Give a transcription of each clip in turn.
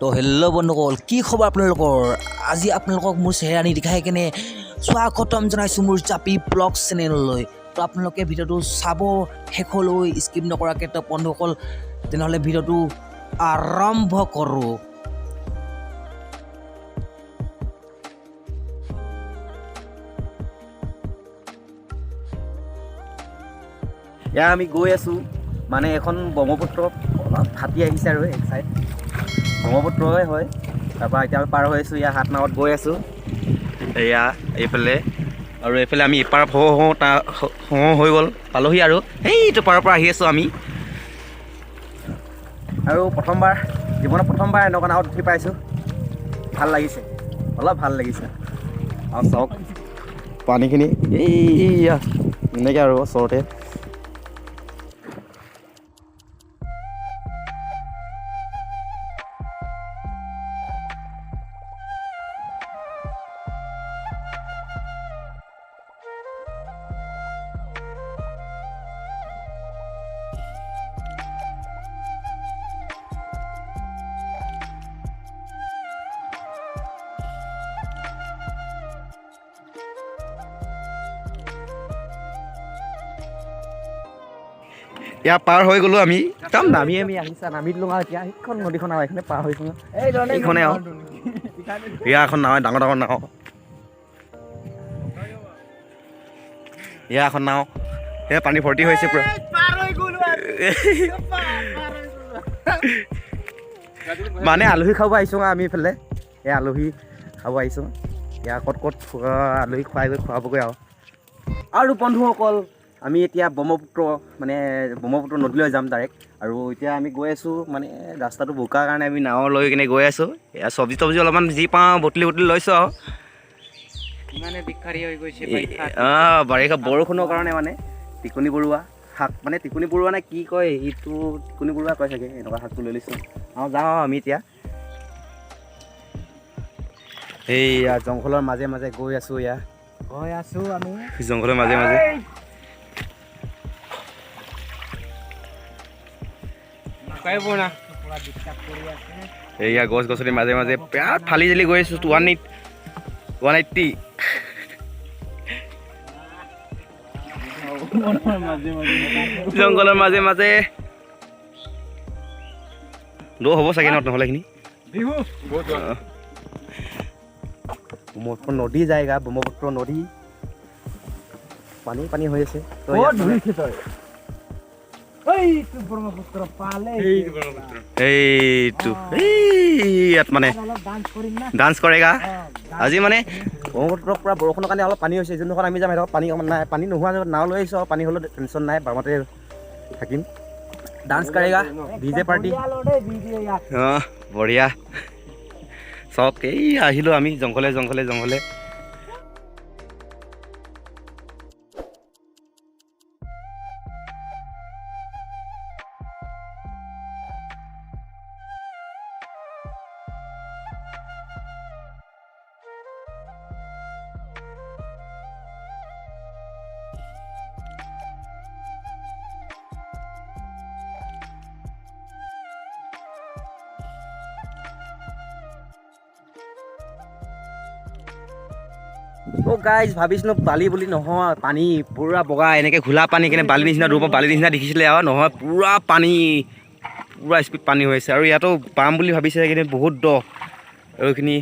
তো হেল্ল' বন্ধুসকল, কি খবৰ আপোনালোকৰ? আজি আপোনালোকক মোৰ চেহেৰানি দেখাই কেনে স্বাগতম জনাইছোঁ মোৰ জাপি ব্লগ চেনেললৈ। তো আপোনালোকে ভিডিঅ'টো চাব শেষলৈ স্কিপ নকৰাকৈ। তো বন্ধুসকল তেনেহ'লে ভিডিঅ'টো আৰম্ভ কৰোঁ। এয়া আমি গৈ আছোঁ, মানে এখন ব্ৰহ্মপুত্ৰ অলপ ফাটি আহিছে আৰু এক চাইড ব্ৰহ্মপুত্ৰই হয়। তাৰপৰা এতিয়া আমি পাৰ হৈ আছোঁ, ইয়াৰ 7 নাৱত গৈ আছোঁ। এয়া এইফালে আৰু এইফালে আমি ইপাৰ হওঁ হৈ গ'ল, পালোহি আৰু সেইটো পাৰৰ পৰা আহি আছোঁ আমি। আৰু জীৱনত প্ৰথমবাৰ এনেকুৱা নাৱত উঠি পাইছোঁ, ভাল লাগিছে, অলপ ভাল লাগিছে। আৰু চাওক পানীখিনি এইয়া এনেকৈ আৰু ওচৰতে। ইয়াৰ পাৰ হৈ গ'লোঁ আমি, একদম নামি আহিছা, নামি দিলোঁ আৰু এতিয়া সেইখন নদীখন আৰু এইখনে পাৰ হৈছোঁ। এইখনে আৰু ইয়াৰ এখন নাও, ডাঙৰ ডাঙৰ নাও। ইয়াৰ এখন নাও, এয়া পানী ভৰ্তি হৈছে পূৰা। মানে আলহী খাব আহিছোঁ আমি এইফালে, এই আলহী খাব আহিছোঁ। ইয়াৰ ক'ত আলহী খুৱাবগৈ আৰু বন্ধুসকল আমি এতিয়া ব্ৰহ্মপুত্ৰ নদীলৈ যাম ডাইৰেক্ট। আৰু এতিয়া আমি গৈ আছোঁ, মানে ৰাস্তাটো বোকাৰ কাৰণে আমি নাও লৈ কিনে গৈ আছোঁ। এয়া চব্জি অলপমান যি পাওঁ বটলি লৈছোঁ আৰু বাৰিষা বৰষুণৰ কাৰণে মানে টিকনি বৰুৱা শাক, মানে টিকনি বৰুৱা নে কি কয় এইটো, টিকনি বৰুৱা কয় চাগে, এনেকুৱা শাকটো লৈ লৈছোঁ আৰু যাওঁ আমি এতিয়া। এইয়া জংঘলৰ মাজে মাজে গৈ আছোঁ, আমি জংঘলৰ মাজে মাজে। এইয়া গছ গছনি মাজে মাজে বিৰাট ফালি জালি গৈ আছোঁ। 180 জংঘলৰ মাজে মাজে দৌ হ'ব চাগে নহ'লে এইখিনি ব্ৰহ্মপুত্ৰ নদী জায়গা, ব্ৰহ্মপুত্ৰ নদী পানী হৈ আছে। ইয়াত মানে ডান্স কৰেগা আজি, মানে ব্ৰহ্মপুত্ৰৰ পৰা বৰষুণৰ কাৰণে অলপ পানী হৈছে। যোনখন আমি যাম সেইডোখৰত পানী নাই, পানী নোহোৱা নাও লৈ আহিছোঁ আৰু পানী হ'লেও টেনশ্যন নাই, বামতে থাকিম। ডান্স কৰেগা, ডিজে পাৰ্টি, বঢ়িয়া। চাওক এই আহিলোঁ আমি জংঘলে। গাইজ ভাবিছিলোঁ বালি বুলি, নহয় পানী পুৰা বগা, এনেকৈ ঘোলা পানী কেনে বালি নিচিনা, দূৰৰ পৰা বালি নিচিনা দেখিছিলে আৰু নহয়, পুৰা পানী, পুৰা স্পীড পানী হৈ আছে। আৰু ইয়াতো পাম বুলি ভাবিছে কিন্তু বহুত দ, আৰু এইখিনি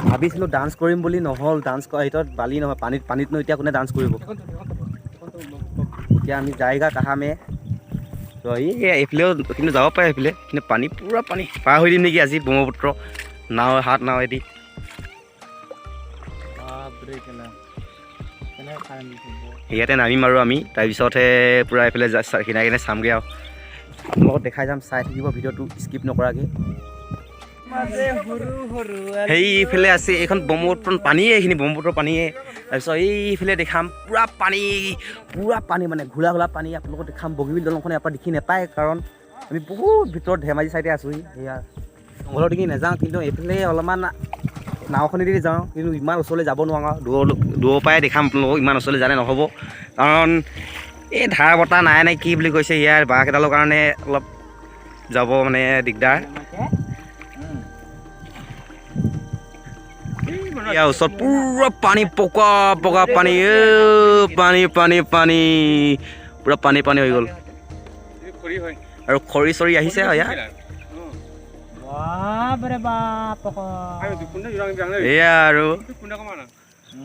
ভাবিছিলোঁ ডান্স কৰিম বুলি, নহ'ল। ডান্স কৰা ভিতৰত বালি নহয়, পানীতনো এতিয়া কোনে ডান্স কৰিব। এতিয়া আমি জায়গা কাহামে তো এইফালেও কিন্তু যাব পাৰে, সেইফালে কিন্তু পানী, পুৰা পানী পাৰ হৈ দিম নেকি আজি ব্ৰহ্মপুত্ৰ নাৱেদি। ইয়াতে নামিম আৰু আমি, তাৰপিছতহে পূৰা এইফালে কিনাই কিনে চামগৈ আৰু লগত দেখাই যাম। চাই থাকিব ভিডিঅ'টো স্কিপ নকৰাকৈ। সেইফালে আছে এইখন ব্ৰহ্মপুত্ৰ পানীয়ে, এইখিনি ব্ৰহ্মপুত্ৰ পানীয়ে। তাৰপিছত এইফালে দেখাম পুৰা পানী মানে ঘোলা পানী। আপোনালোকক দেখাম বগীবিল দলংখন ইয়াৰ পৰা দেখি নাপায়, কাৰণ আমি বহুত ভিতৰত ধেমাজি চাইডে আছোঁহি। সেয়া জংঘলৰ দেখি নাযাওঁ, কিন্তু এইফালে অলপমান নাওখনেদি যাওঁ, কিন্তু ইমান ওচৰলৈ যাব নোৱাৰোঁ। দূৰৰ পৰাই দেখাম আপোনালোকক, ইমান ওচৰলৈ জানে নহ'ব, কাৰণ এই ধাৰ বতা নাই কি বুলি কৈছে ইয়াৰ বাঘকেইডালৰ কাৰণে অলপ যাব মানে দিগদাৰ ইয়াৰ ওচৰত পুৰা পানী পকা পানী পানী পুৰা পানী হৈ গ'ল আৰু খৰি চৰি আহিছে ইয়াৰ এয়া আৰু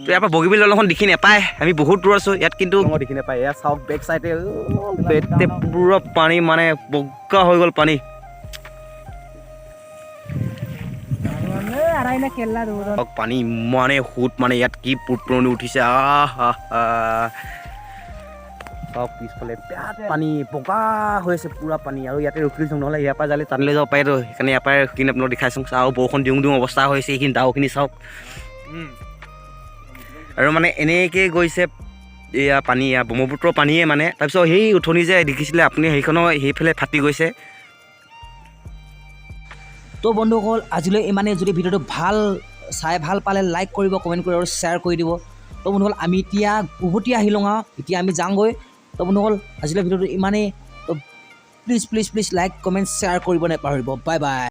ইয়াৰ পৰা বগীবিল দলংখন দেখি নাপায় আমি বহুত দূৰ আছো ইয়াত কিন্তু দেখি নাপায় এয়া চাওক বেক চাইডে পুৰা পানী মানে বগা হৈ গ'ল পানী পানী ইমানে সুত মানে ইয়াত কি পুৰণি উঠিছে চব পিছফালে বিৰাট পানী বগা হৈ আছে পুৰা পানী আৰু ইয়াতে ৰখি দিছোঁ নহ'লে ইয়াৰ পৰা যালে টানিলৈ যাব পাৰেতো সেইকাৰণে ইয়াৰ পৰাই ৰখি আপোনালোক দেখাইছোঁ আৰু বৰষুণ দিওঁ অৱস্থা হৈছে এইখিনি দাওখিনি চাওক আৰু মানে এনেকৈ গৈছে এয়া পানী এয়া ব্ৰহ্মপুত্ৰ পানীয়ে মানে তাৰপিছত সেই উঠনি যে দেখিছিলে আপুনি সেইখনো সেইফালে ফাটি গৈছে তো বন্ধুসকল আজিলৈ ইমানে যদি ভিডিঅ'টো চাই ভাল পালে লাইক কৰিব কমেণ্ট কৰিব আৰু শ্বেয়াৰ কৰি দিব তো বন্ধুসকল আমি এতিয়া উভতি আহি লওঁ এতিয়া আমি যাওঁগৈ তো বন্ধুসকল আজিলৈ ভিডিঅ'টো ইমানেই তো প্লিজ লাইক কমেণ্ট শ্বেয়াৰ কৰিব নাপাহৰিব বাই বাই